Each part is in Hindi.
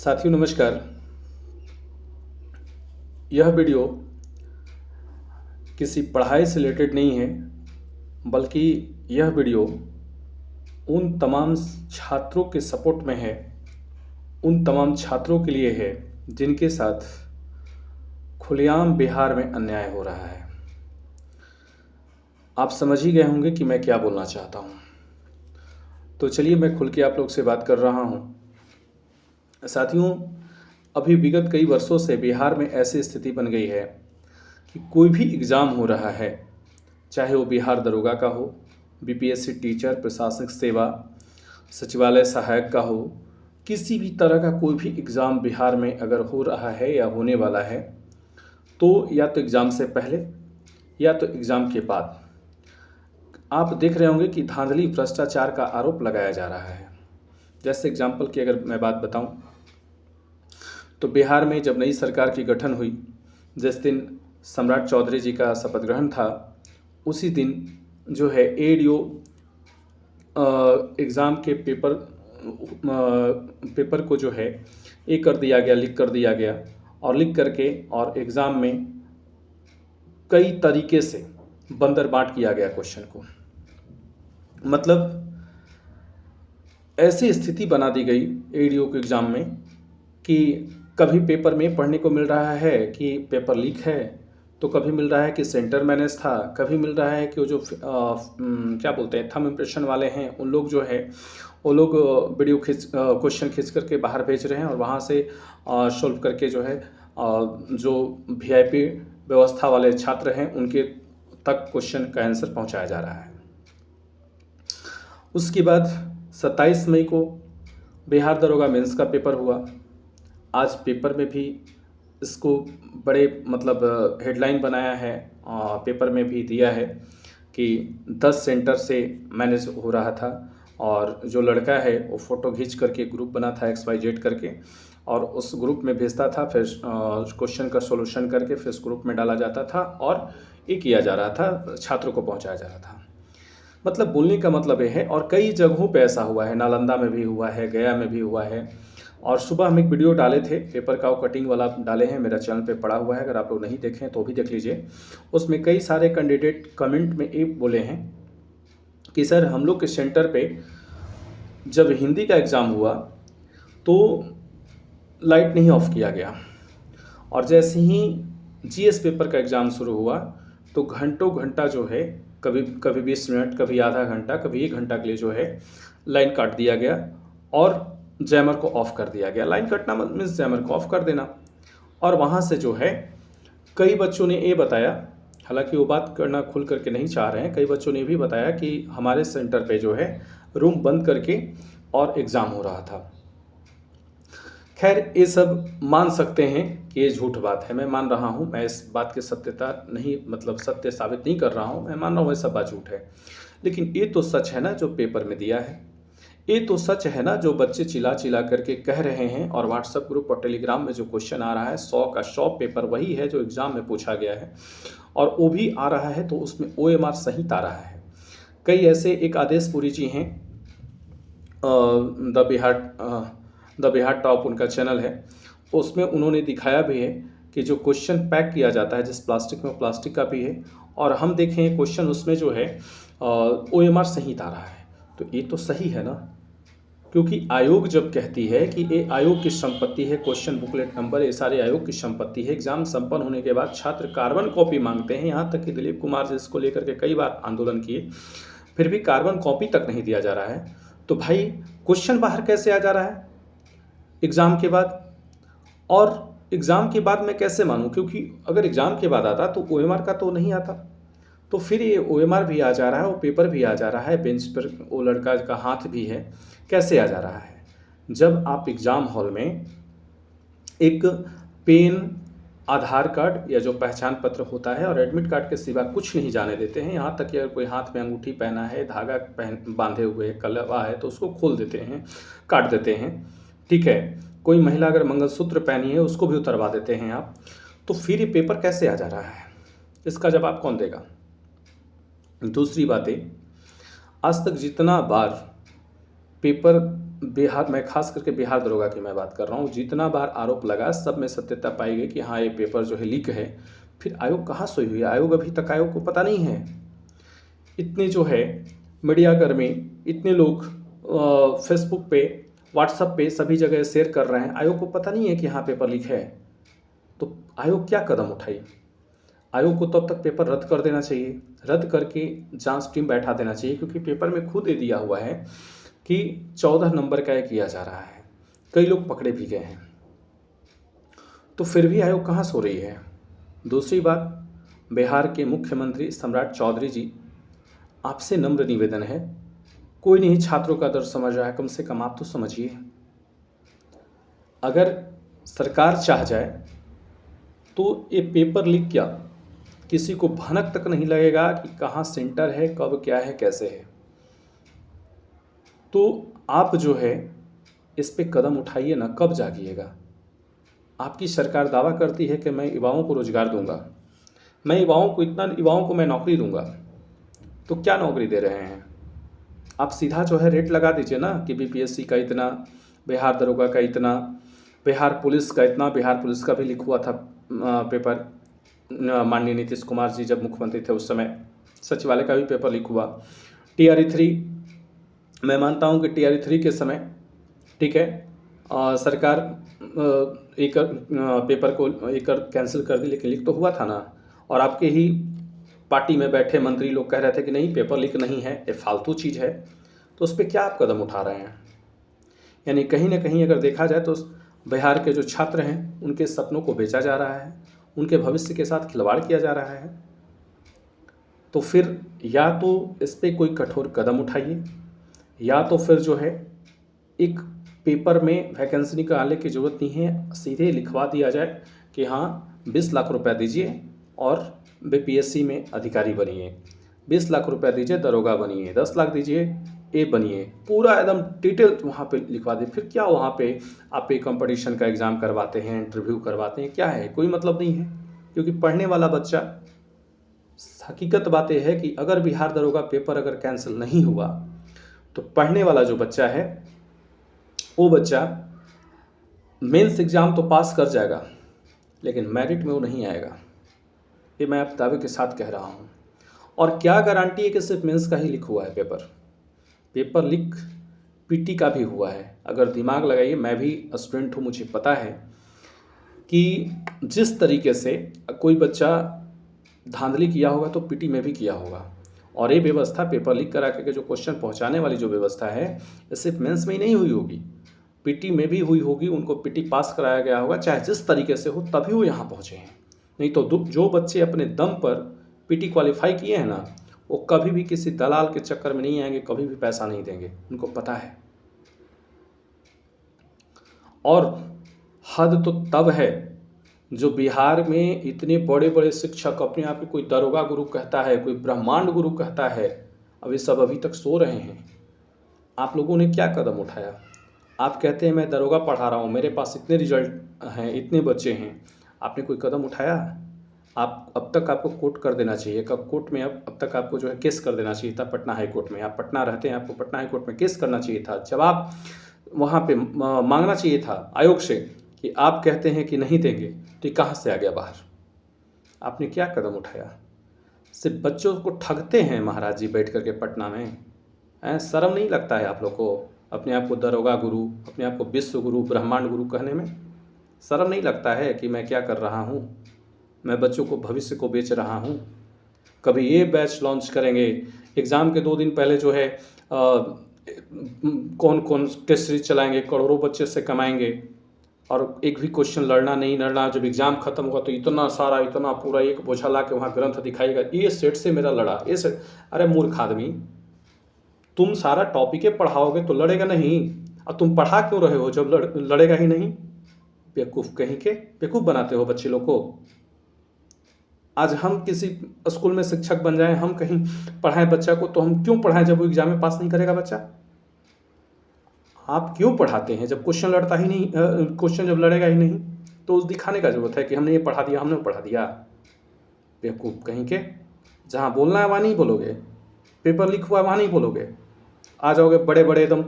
साथियों नमस्कार। यह वीडियो किसी पढ़ाई से रिलेटेड नहीं है, बल्कि यह वीडियो उन तमाम छात्रों के सपोर्ट में है, उन तमाम छात्रों के लिए है जिनके साथ खुलेआम बिहार में अन्याय हो रहा है। आप समझ ही गए होंगे कि मैं क्या बोलना चाहता हूँ, तो चलिए मैं खुल के आप लोग से बात कर रहा हूँ। साथियों, अभी विगत कई वर्षों से बिहार में ऐसी स्थिति बन गई है कि कोई भी एग्ज़ाम हो रहा है, चाहे वो बिहार दरोगा का हो, बीपीएससी टीचर, प्रशासनिक सेवा, सचिवालय सहायक का हो, किसी भी तरह का कोई भी एग्ज़ाम बिहार में अगर हो रहा है या होने वाला है, तो या तो एग्ज़ाम से पहले या तो एग्ज़ाम के बाद आप देख रहे होंगे कि धांधली भ्रष्टाचार का आरोप लगाया जा रहा है। जैसे एग्जाम्पल की अगर मैं बात बताऊं, तो बिहार में जब नई सरकार की गठन हुई, जिस दिन सम्राट चौधरी जी का शपथ ग्रहण था, उसी दिन जो है एडीओ एग्ज़ाम के पेपर को जो है लिख कर दिया गया और लिख करके और एग्ज़ाम में कई तरीके से बंदर बाट किया गया क्वेश्चन को। मतलब ऐसी स्थिति बना दी गई एडीओ के एग्ज़ाम में कि कभी पेपर में पढ़ने को मिल रहा है कि पेपर लीक है, तो कभी मिल रहा है कि सेंटर मैनेज था, कभी मिल रहा है कि वो जो क्या बोलते हैं थंब इम्प्रेशन वाले हैं, उन लोग जो है वो लोग वीडियो क्वेश्चन खींच करके बाहर भेज रहे हैं और वहाँ से सॉल्व करके जो है जो वीआईपी व्यवस्था वाले छात्र हैं उनके तक क्वेश्चन का आंसर पहुँचाया जा रहा है। उसके बाद 27 मई को बिहार दरोगा मेंस का पेपर हुआ। आज पेपर में भी इसको बड़े मतलब हेडलाइन बनाया है, पेपर में भी दिया है कि 10 सेंटर से मैनेज हो रहा था और जो लड़का है वो फ़ोटो खींच करके ग्रुप बना था XYZ करके और उस ग्रुप में भेजता था, फिर क्वेश्चन का सॉल्यूशन करके फिर उस ग्रुप में डाला जाता था और ये किया जा रहा था, छात्रों को पहुंचाया जा रहा था। मतलब बोलने का मतलब ये है, और कई जगहों पे ऐसा हुआ है, नालंदा में भी हुआ है, गया में भी हुआ है। और सुबह हम एक वीडियो डाले थे, पेपर का कटिंग वाला डाले हैं, मेरा चैनल पे पड़ा हुआ है, अगर आप लोग नहीं देखें तो भी देख लीजिए। उसमें कई सारे कैंडिडेट कमेंट में ये बोले हैं कि सर हम लोग के सेंटर पे जब हिंदी का एग्ज़ाम हुआ तो लाइट नहीं ऑफ किया गया, और जैसे ही जीएस पेपर का एग्ज़ाम शुरू हुआ तो घंटों घंटा जो है, कभी 20 मिनट, कभी आधा घंटा, कभी 1 घंटा के लिए जो है लाइन काट दिया गया और जैमर को ऑफ़ कर दिया गया। लाइन कटना मीन्स जैमर को ऑफ़ कर देना। और वहाँ से जो है कई बच्चों ने ये बताया, हालांकि वो बात करना खुल करके नहीं चाह रहे हैं, कई बच्चों ने भी बताया कि हमारे सेंटर पे जो है रूम बंद करके और एग्ज़ाम हो रहा था। खैर ये सब मान सकते हैं कि ये झूठ बात है, मैं मान रहा हूँ, मैं इस बात की सत्यता नहीं मतलब सत्य साबित नहीं कर रहा हूँ, मैं मान रहा हूँ ये सब बात झूठ है। लेकिन ये तो सच है ना जो पेपर में दिया है, ये तो सच है ना जो बच्चे चिल्ला चिल्ला करके कह रहे हैं, और व्हाट्सएप ग्रुप और टेलीग्राम में जो क्वेश्चन आ रहा है 100 का 100 पेपर वही है जो एग्ज़ाम में पूछा गया है, और वो भी आ रहा है तो उसमें OMR सहित आ रहा है। कई ऐसे, एक आदेशपुरी जी हैं, द बिहार टॉप उनका चैनल है, उसमें उन्होंने दिखाया भी है कि जो क्वेश्चन पैक किया जाता है जिस प्लास्टिक में, प्लास्टिक का भी है, और हम देखें क्वेश्चन उसमें जो है OMR सहित आ रहा है, तो ये तो सही है ना। क्योंकि आयोग जब कहती है कि ये आयोग की संपत्ति है, क्वेश्चन बुकलेट नंबर ये सारे आयोग की संपत्ति है, एग्जाम संपन्न होने के बाद छात्र कार्बन कॉपी मांगते हैं, यहाँ तक कि दिलीप कुमार जी इसको लेकर के कई बार आंदोलन किए, फिर भी कार्बन कॉपी तक नहीं दिया जा रहा है। तो भाई क्वेश्चन बाहर कैसे आ जा रहा है एग्ज़ाम के बाद? और एग्ज़ाम के बाद मैं कैसे मानूँ, क्योंकि अगर एग्ज़ाम के बाद आता तो OMR का तो नहीं आता, तो फिर ये OMR भी आ जा रहा है, वो पेपर भी आ जा रहा है, बेंच पर वो लड़का का हाथ भी है, कैसे आ जा रहा है? जब आप एग्ज़ाम हॉल में एक पेन, आधार कार्ड या जो पहचान पत्र होता है और एडमिट कार्ड के सिवा कुछ नहीं जाने देते हैं, यहाँ तक कि अगर कोई हाथ में अंगूठी पहना है, धागा बांधे हुए कलवा है तो उसको खोल देते हैं, काट देते हैं, ठीक है। कोई महिला अगर मंगलसूत्र पहनी है उसको भी उतरवा देते हैं आप, तो फिर ये पेपर कैसे आ जा रहा है? इसका जवाब कौन देगा? दूसरी बात है, आज तक जितना बार पेपर मैं खास करके बिहार दरोगा की मैं बात कर रहा हूँ, जितना बार आरोप लगा सब में सत्यता पाई गई कि हाँ ये पेपर जो है लीक है। फिर आयोग कहाँ सोई हुई है? आयोग अभी तक आयोग को पता नहीं है। इतने जो है मीडिया कर्मी, इतने लोग फेसबुक पे, व्हाट्सएप पे सभी जगह शेयर कर रहे हैं, आयोग को पता नहीं है कि हाँ पेपर लीक है। तो आयोग क्या कदम उठाई? आयोग को तब तक पेपर रद्द कर देना चाहिए, रद्द करके जांच टीम बैठा देना चाहिए, क्योंकि पेपर में खुद ये दिया हुआ है कि 14 नंबर का ये किया जा रहा है। कई लोग पकड़े भी गए हैं। तो फिर भी आयोग कहाँ सो रही है? दूसरी बात, बिहार के मुख्यमंत्री सम्राट चौधरी जी, आपसे नम्र निवेदन है, कोई नहीं छात्रों का दर्द समझ रहा है, कम से कम आप तो समझिए। अगर सरकार चाह जाए तो ये पेपर लीक क्या, किसी को भनक तक नहीं लगेगा कि कहाँ सेंटर है, कब क्या है, कैसे है। तो आप जो है इस पे कदम उठाइए ना, कब जागिएगा? आपकी सरकार दावा करती है कि मैं युवाओं को रोजगार दूंगा, मैं युवाओं को मैं नौकरी दूंगा। तो क्या नौकरी दे रहे हैं? आप सीधा जो है रेट लगा दीजिए ना कि बीपीएससी का इतना, बिहार दरोगा का इतना, बिहार पुलिस का इतना। बिहार पुलिस का भी लिखा हुआ था पेपर, माननीय नीतीश कुमार जी जब मुख्यमंत्री थे उस समय सचिवालय का भी पेपर लीक हुआ। TRE 3, मैं मानता हूं कि TRE 3 के समय ठीक है सरकार एक पेपर को एक कैंसिल कर दी, लेकिन लीक तो हुआ था ना। और आपके ही पार्टी में बैठे मंत्री लोग कह रहे थे कि नहीं पेपर लीक नहीं है, ये फालतू चीज़ है। तो उस पर क्या आप कदम उठा रहे हैं? यानी कहीं ना कहीं अगर देखा जाए तो बिहार के जो छात्र हैं उनके सपनों को बेचा जा रहा है, उनके भविष्य के साथ खिलवाड़ किया जा रहा है। तो फिर या तो इस पर कोई कठोर कदम उठाइए, या तो फिर जो है एक पेपर में वैकेंसी निकालने की ज़रूरत नहीं है, सीधे लिखवा दिया जाए कि हाँ 20 लाख रुपया दीजिए और बीपीएससी में अधिकारी बनिए, 20 लाख रुपया दीजिए दरोगा बनिए, 10 लाख दीजिए ए बनिए, पूरा एकदम डिटेल वहाँ पे लिखवा दे। फिर क्या वहाँ पे आप एक कंपटीशन का एग्ज़ाम करवाते हैं, इंटरव्यू करवाते हैं, क्या है? कोई मतलब नहीं है। क्योंकि पढ़ने वाला बच्चा, हकीकत बात यह है कि अगर बिहार दरोगा पेपर अगर कैंसिल नहीं हुआ तो पढ़ने वाला जो बच्चा है वो बच्चा मेंस एग्ज़ाम तो पास कर जाएगा, लेकिन मेरिट में वो नहीं आएगा। ये मैं आप दावे के साथ कह रहा हूँ। और क्या गारंटी है कि सिर्फ मेंस का ही लीक हुआ है पेपर लीक पीटी का भी हुआ है। अगर दिमाग लगाइए, मैं भी स्टूडेंट हूँ, मुझे पता है कि जिस तरीके से कोई बच्चा धांधली किया होगा तो पीटी में भी किया होगा। और ये व्यवस्था पेपर लीक करा के जो क्वेश्चन पहुंचाने वाली जो व्यवस्था है, ये सिर्फ मेंस में ही नहीं हुई होगी, पीटी में भी हुई होगी। उनको पीटी पास कराया गया होगा, चाहे जिस तरीके से हो, तभी वो यहाँ पहुँचे हैं। नहीं तो जो बच्चे अपने दम पर पीटी क्वालिफाई किए हैं ना, वो कभी भी किसी दलाल के चक्कर में नहीं आएंगे, कभी भी पैसा नहीं देंगे, उनको पता है। और हद तो तब है जो बिहार में इतने बड़े बड़े शिक्षक अपने आप को कोई दरोगा गुरु कहता है, कोई ब्रह्मांड गुरु कहता है, अभी सब अभी तक सो रहे हैं। आप लोगों ने क्या कदम उठाया? आप कहते हैं मैं दरोगा पढ़ा रहा हूँ, मेरे पास इतने रिजल्ट हैं, इतने बच्चे हैं, आपने कोई कदम उठाया? आप अब तक आपको कोर्ट कर देना चाहिए, कब कोर्ट में अब तक आपको जो है केस कर देना चाहिए था पटना हाई कोर्ट में। आप पटना रहते हैं, आपको पटना हाई कोर्ट में केस करना चाहिए था। जवाब वहाँ पे मांगना चाहिए था आयोग से कि आप कहते हैं कि नहीं देंगे, तो ये कहाँ से आ गया बाहर? आपने क्या कदम उठाया? सिर्फ बच्चों को ठगते हैं महाराज जी बैठ करके पटना में। शर्म नहीं लगता है आप लोग को अपने आप को दरोगा गुरु, अपने आप को विश्व गुरु, ब्रह्मांड गुरु कहने में? शर्म नहीं लगता है कि मैं क्या कर रहा हूँ? मैं बच्चों को भविष्य को बेच रहा हूँ। कभी ये बैच लॉन्च करेंगे, एग्ज़ाम के 2 दिन पहले जो है कौन कौन टेस्ट सीरीज चलाएंगे, करोड़ों बच्चे से कमाएंगे, और एक भी क्वेश्चन लड़ना नहीं लड़ना। जब एग्ज़ाम खत्म होगा तो इतना सारा, इतना पूरा एक बोझा ला के वहाँ ग्रंथ दिखाएगा, ये सेट से मेरा लड़ा, ये सेट। अरे मूर्ख आदमी, तुम सारा टॉपिक पढ़ाओगे तो लड़ेगा नहीं, और तुम पढ़ा क्यों रहे हो जब लड़ेगा ही नहीं? बेवकूफ़ कहीं के, बेवकूफ़ बनाते हो बच्चे लोग को। आज हम किसी स्कूल में शिक्षक बन जाएं, हम कहीं पढ़ाएं बच्चा को, तो हम क्यों पढ़ाएं जब वो एग्जाम में पास नहीं करेगा बच्चा? आप क्यों पढ़ाते हैं जब क्वेश्चन लड़ता ही नहीं, क्वेश्चन जब लड़ेगा ही नहीं? तो उस दिखाने का जरूरत है कि हमने ये पढ़ा दिया, हमने पढ़ा दिया। बेवकूफ़ कहीं के, जहाँ बोलना है वहाँ नहीं बोलोगे, पेपर लीक हुआ वहाँ नहीं बोलोगे, आ जाओगे बड़े बड़े एकदम,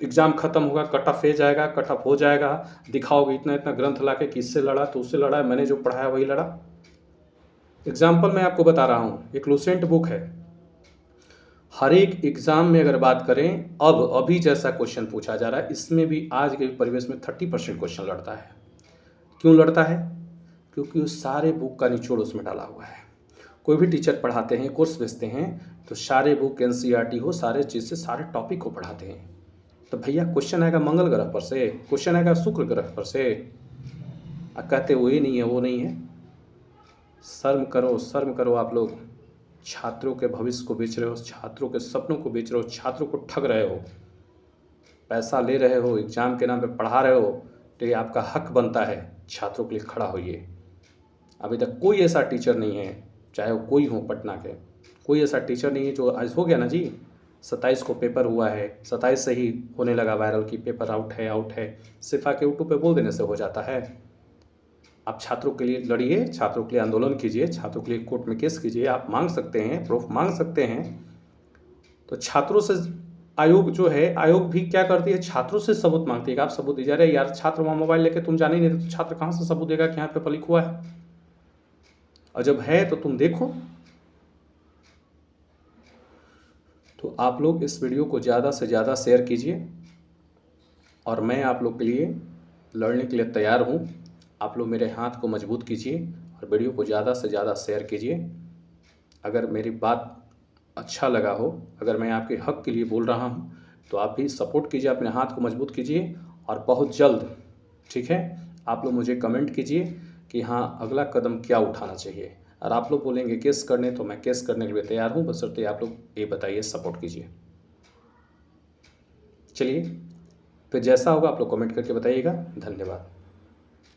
एग्ज़ाम ख़त्म होगा, कट ऑफ हो जाएगा, कट ऑफ हो जाएगा, दिखाओगे इतना इतना ग्रंथ ला के कि इससे लड़ा तो उससे लड़ा, मैंने जो पढ़ाया वही लड़ा। एग्जाम्पल मैं आपको बता रहा हूँ, एक लूसेंट बुक है। हर एक एग्ज़ाम में अगर बात करें, अब अभी जैसा क्वेश्चन पूछा जा रहा है, इसमें भी आज के परिवेश में 30% क्वेश्चन लड़ता है। क्यों लड़ता है? क्योंकि उस सारे बुक का निचोड़ उसमें डाला हुआ है। कोई भी टीचर पढ़ाते हैं, कोर्स भेजते हैं, तो सारे बुक एनसीईआरटी हो, सारे चीज़ से सारे टॉपिक को पढ़ाते हैं। तो भैया क्वेश्चन आएगा मंगल ग्रह पर से, क्वेश्चन आएगा शुक्र ग्रह पर से, कहते वो ये नहीं है, वो नहीं है। शर्म करो आप लोग। छात्रों के भविष्य को बेच रहे हो, छात्रों के सपनों को बेच रहे हो, छात्रों को ठग रहे हो, पैसा ले रहे हो, एग्ज़ाम के नाम पे पढ़ा रहे हो। तो ये आपका हक बनता है, छात्रों के लिए खड़ा होइए। अभी तक कोई ऐसा टीचर नहीं है, चाहे वो कोई हो पटना के, कोई ऐसा टीचर नहीं है जो आज हो गया ना जी, 27 को पेपर हुआ है, 27 से ही होने लगा वायरल कि पेपर आउट है, सिर्फ आके यूट्यूब पे बोल देने से हो जाता है। आप छात्रों के लिए लड़िए, छात्रों के लिए आंदोलन कीजिए, छात्रों के लिए कोर्ट में केस कीजिए, आप मांग सकते हैं, प्रूफ मांग सकते हैं। तो छात्रों से आयोग जो है, आयोग भी क्या करती है, छात्रों से सबूत मांगती है कि आप सबूत दीजिए। अरे यार, छात्र वहाँ मोबाइल लेके तुम जाने ही नहीं, तो छात्र कहाँ से सबूत देगा कि यहाँ पेपर लीक हुआ है? और जब है तो तुम देखो। तो आप लोग इस वीडियो को ज़्यादा से ज़्यादा शेयर कीजिए, और मैं आप लोग के लिए लड़ने के लिए तैयार हूँ। आप लोग मेरे हाथ को मजबूत कीजिए और वीडियो को ज़्यादा से ज़्यादा शेयर कीजिए। अगर मेरी बात अच्छा लगा हो, अगर मैं आपके हक के लिए बोल रहा हूँ, तो आप भी सपोर्ट कीजिए, अपने हाथ को मजबूत कीजिए। और बहुत जल्द, ठीक है, आप लोग मुझे कमेंट कीजिए कि हाँ अगला कदम क्या उठाना चाहिए। और आप लोग बोलेंगे केस करने, तो मैं केस करने के लिए तैयार हूँ, बशर्ते आप लोग ये बताइए, सपोर्ट कीजिए। चलिए, फिर जैसा होगा आप लोग कमेंट करके बताइएगा। धन्यवाद।